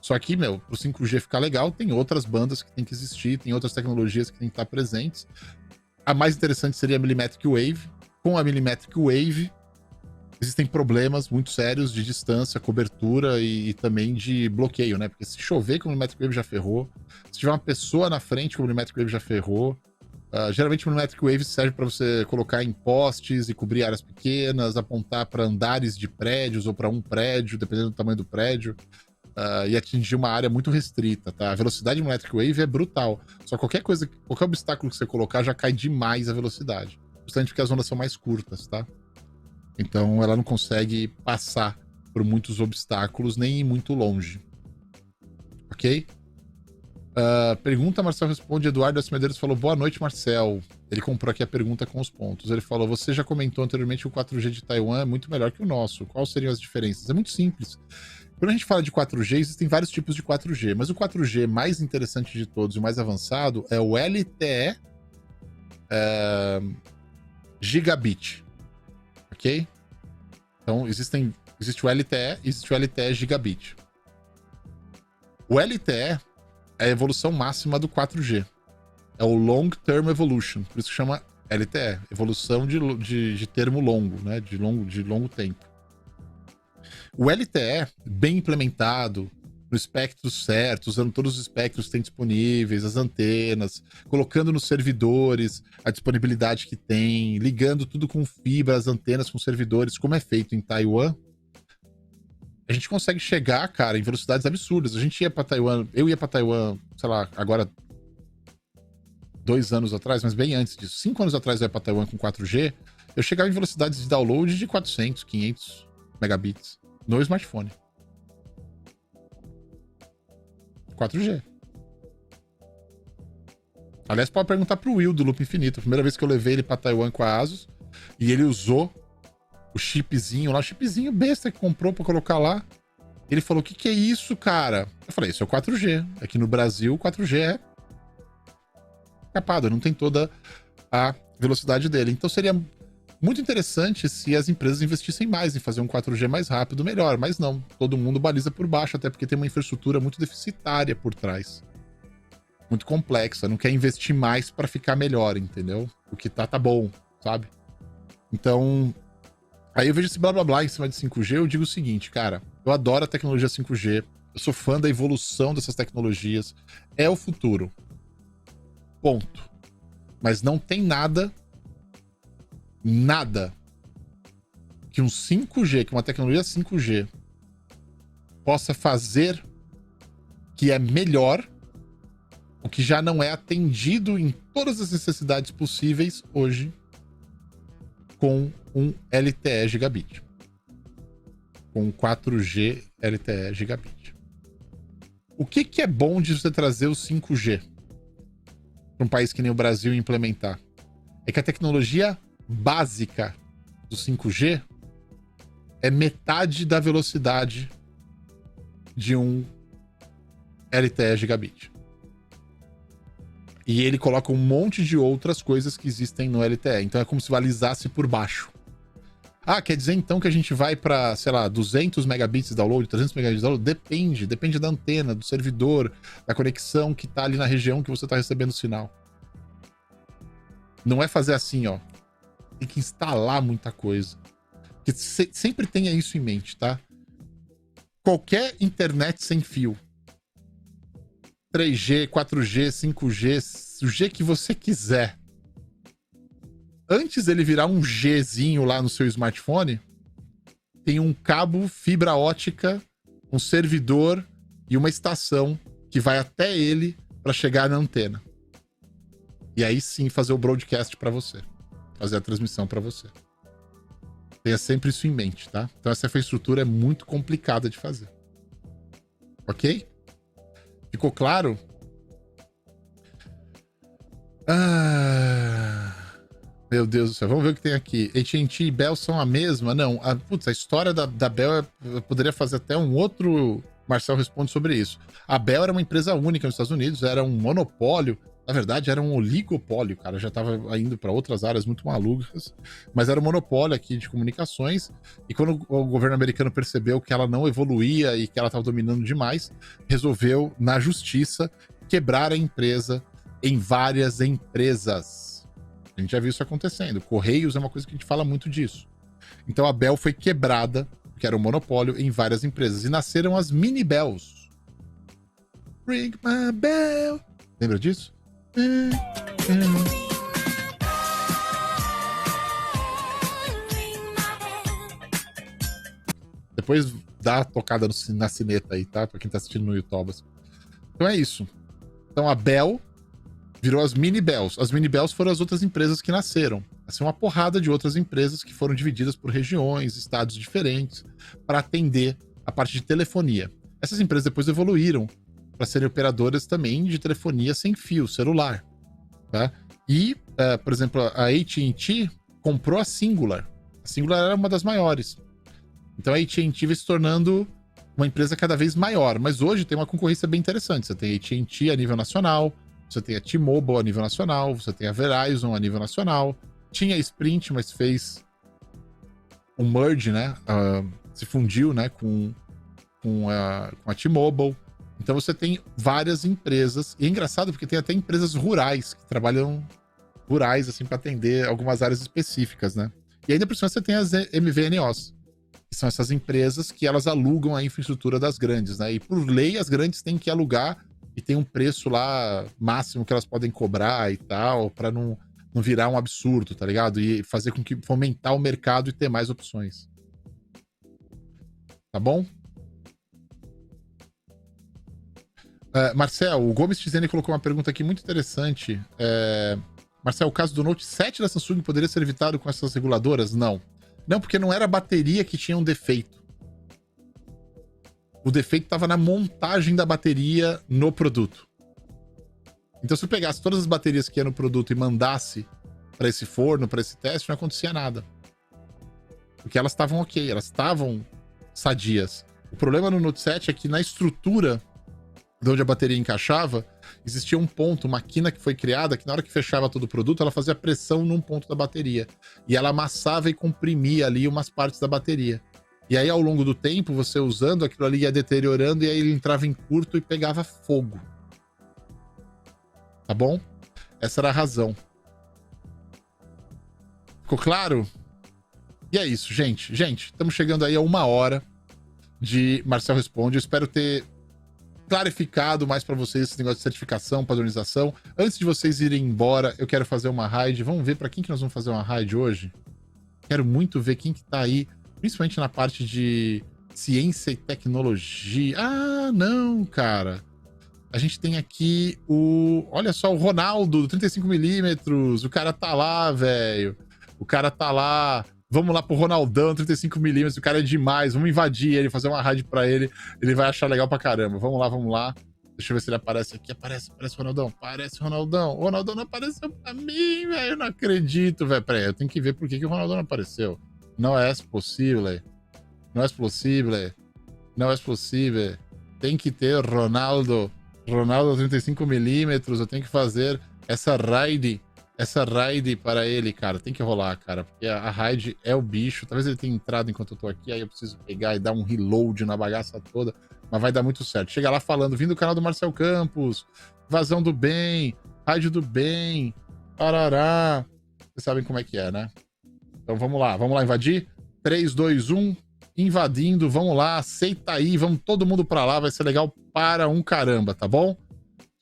Speaker 1: Só que, pro 5G ficar legal, tem outras bandas que tem que existir, tem outras tecnologias que tem que estar presentes. A mais interessante seria a Millimetric Wave. Com a Millimetric Wave, existem problemas muito sérios de distância, cobertura e também de bloqueio, né? Porque se chover com o Millimetric Wave já ferrou. Se tiver uma pessoa na frente com o Millimetric Wave já ferrou. Geralmente o Millimetric Wave serve para você colocar em postes e cobrir áreas pequenas, apontar para andares de prédios ou para um prédio, dependendo do tamanho do prédio, e atingir uma área muito restrita, tá? A velocidade de Millimetric Wave é brutal. Só qualquer obstáculo que você colocar já cai demais a velocidade. Justamente porque as ondas são mais curtas, tá? Então ela não consegue passar por muitos obstáculos, nem ir muito longe. Ok? Pergunta, Marcel responde. Eduardo S. Medeiros falou: boa noite, Marcel. Ele comprou aqui a pergunta com os pontos. Ele falou: você já comentou anteriormente que o 4G de Taiwan é muito melhor que o nosso. Quais seriam as diferenças? É muito simples. Quando a gente fala de 4G, existem vários tipos de 4G, mas o 4G mais interessante de todos e o mais avançado é o LTE Gigabit. Ok? Então, existe o LTE e existe o LTE Gigabit. O LTE é a evolução máxima do 4G. É o Long Term Evolution, por isso que chama LTE, evolução de termo longo, né? De longo tempo. O LTE, bem implementado, no espectro certo, usando todos os espectros que tem disponíveis, as antenas, colocando nos servidores a disponibilidade que tem, ligando tudo com fibra, as antenas com servidores, como é feito em Taiwan, a gente consegue chegar, cara, em velocidades absurdas. A gente ia pra Taiwan, eu ia pra Taiwan, sei lá, agora 2 anos atrás, mas bem antes disso, 5 anos atrás eu ia pra Taiwan com 4G, eu chegava em velocidades de download de 400, 500 megabits no smartphone. 4G. Aliás, pode perguntar pro Will do Loop Infinito. A primeira vez que eu levei ele pra Taiwan com a Asus, e ele usou o chipzinho lá, o chipzinho besta que comprou pra colocar lá. Ele falou, o que é isso, cara? Eu falei, isso é o 4G. Aqui no Brasil, o 4G é capado, não tem toda a velocidade dele. Então seria muito interessante se as empresas investissem mais em fazer um 4G mais rápido, melhor. Mas não, todo mundo baliza por baixo, até porque tem uma infraestrutura muito deficitária por trás. Muito complexa, não quer investir mais pra ficar melhor, entendeu? O que tá bom, sabe? Então, aí eu vejo esse blá blá blá em cima de 5G, eu digo o seguinte, cara, eu adoro a tecnologia 5G, eu sou fã da evolução dessas tecnologias, é o futuro. Ponto. Mas não tem nada que um 5G, que uma tecnologia 5G possa fazer que é melhor, o que já não é atendido em todas as necessidades possíveis hoje com um LTE gigabit. Com 4G LTE gigabit. O que é bom de você trazer o 5G para um país que nem o Brasil implementar? É que a tecnologia básica do 5G é metade da velocidade de um LTE gigabit. E ele coloca um monte de outras coisas que existem no LTE. Então é como se balizasse por baixo. Ah, quer dizer então que a gente vai para, sei lá, 200 megabits de download, 300 megabits de download? Depende da antena, do servidor, da conexão que tá ali na região que você tá recebendo o sinal. Não é fazer assim, ó. Tem que instalar muita coisa. Porque sempre tenha isso em mente, tá? Qualquer internet sem fio, 3G, 4G, 5G, o G que você quiser, antes dele virar um Gzinho lá no seu smartphone, tem um cabo fibra ótica, um servidor e uma estação que vai até ele para chegar na antena. E aí sim fazer o broadcast para você, fazer a transmissão para você. Tenha sempre isso em mente, tá? Então essa infraestrutura é muito complicada de fazer. Ok? Ficou claro? Meu Deus do céu, vamos ver o que tem aqui. AT&T e Bell são a mesma? Não, a história da Bell, eu poderia fazer até um outro Marcel Responde sobre isso. A Bell era uma empresa única nos Estados Unidos, era um monopólio, na verdade era um oligopólio, cara, já estava indo para outras áreas muito malucas, mas era um monopólio aqui de comunicações, e quando o governo americano percebeu que ela não evoluía e que ela estava dominando demais, resolveu, na justiça, quebrar a empresa em várias empresas. A gente já viu isso acontecendo. Correios é uma coisa que a gente fala muito disso. Então a Bell foi quebrada, que era um monopólio, em várias empresas. E nasceram as mini Bells. Ring my bell. Lembra disso? Depois dá a tocada na sineta aí, tá? Pra quem tá assistindo no YouTube. Então é isso. Então a Bell virou as mini Bells. As mini Bells foram as outras empresas que nasceram. Assim, uma porrada de outras empresas que foram divididas por regiões, estados diferentes, para atender a parte de telefonia. Essas empresas depois evoluíram para serem operadoras também de telefonia sem fio, celular. Tá? E, por exemplo, a AT&T comprou a Singular. A Singular era uma das maiores. Então a AT&T vai se tornando uma empresa cada vez maior. Mas hoje tem uma concorrência bem interessante. Você tem a AT&T a nível nacional, você tem a T-Mobile a nível nacional, você tem a Verizon a nível nacional. Tinha a Sprint, mas fez um merge, né? Se fundiu, né? Com a T-Mobile. Então você tem várias empresas. E é engraçado porque tem até empresas rurais que trabalham rurais, assim, para atender algumas áreas específicas, né? E ainda por cima você tem as MVNOs. que são essas empresas que elas alugam a infraestrutura das grandes, né? E por lei, as grandes têm que alugar e tem um preço lá máximo que elas podem cobrar e tal, para não virar um absurdo, tá ligado? E fazer com que fomentar o mercado e ter mais opções. Tá bom? Marcel, o Gomes Tizene colocou uma pergunta aqui muito interessante. Marcel, o caso do Note 7 da Samsung poderia ser evitado com essas reguladoras? Não. Não, porque não era a bateria que tinha um defeito. O defeito estava na montagem da bateria no produto. Então, se eu pegasse todas as baterias que ia no produto e mandasse para esse forno, para esse teste, não acontecia nada. Porque elas estavam ok, elas estavam sadias. O problema no Note 7 é que na estrutura de onde a bateria encaixava, existia um ponto, uma quina que foi criada, que na hora que fechava todo o produto, ela fazia pressão num ponto da bateria. E ela amassava e comprimia ali umas partes da bateria. E aí, ao longo do tempo, você usando, aquilo ali ia deteriorando e aí ele entrava em curto e pegava fogo. Tá bom? Essa era a razão. Ficou claro? E é isso, gente. Gente, estamos chegando aí a 1 hora de Marcel Responde. Eu espero ter clarificado mais para vocês esse negócio de certificação, padronização. Antes de vocês irem embora, eu quero fazer uma raid. Vamos ver para quem que nós vamos fazer uma raid hoje? Quero muito ver quem que tá aí, principalmente na parte de ciência e tecnologia. Ah, não, cara. A gente tem aqui o... Olha só, o Ronaldo, do 35mm. O cara tá lá, velho. O cara tá lá. Vamos lá pro Ronaldão, 35mm. O cara é demais. Vamos invadir ele, fazer uma raid pra ele. Ele vai achar legal pra caramba. Vamos lá, vamos lá. Deixa eu ver se ele aparece aqui. Aparece o Ronaldão. Aparece o Ronaldão. O Ronaldão não apareceu pra mim, velho. Eu não acredito, velho. Peraí, eu tenho que ver por que o Ronaldão não apareceu. Não é possível. Não é possível. Não é possível. Tem que ter Ronaldo 35mm. Eu tenho que fazer essa raid para ele, cara. Tem que rolar, cara, porque a raid é o bicho. Talvez ele tenha entrado enquanto eu tô aqui, aí eu preciso pegar e dar um reload na bagaça toda, mas vai dar muito certo. Chega lá falando, vindo do canal do Marcel Campos, Vazão do Bem, Raid do Bem, parará. Vocês sabem como é que é, né? Então vamos lá invadir. 3, 2, 1, invadindo, vamos lá, aceita aí, vamos todo mundo pra lá, vai ser legal para um caramba, tá bom?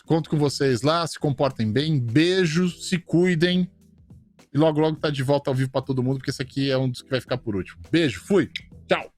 Speaker 1: Conto com vocês lá, se comportem bem, beijos, se cuidem. E logo, logo tá de volta ao vivo pra todo mundo, porque esse aqui é um dos que vai ficar por último. Beijo, fui, tchau!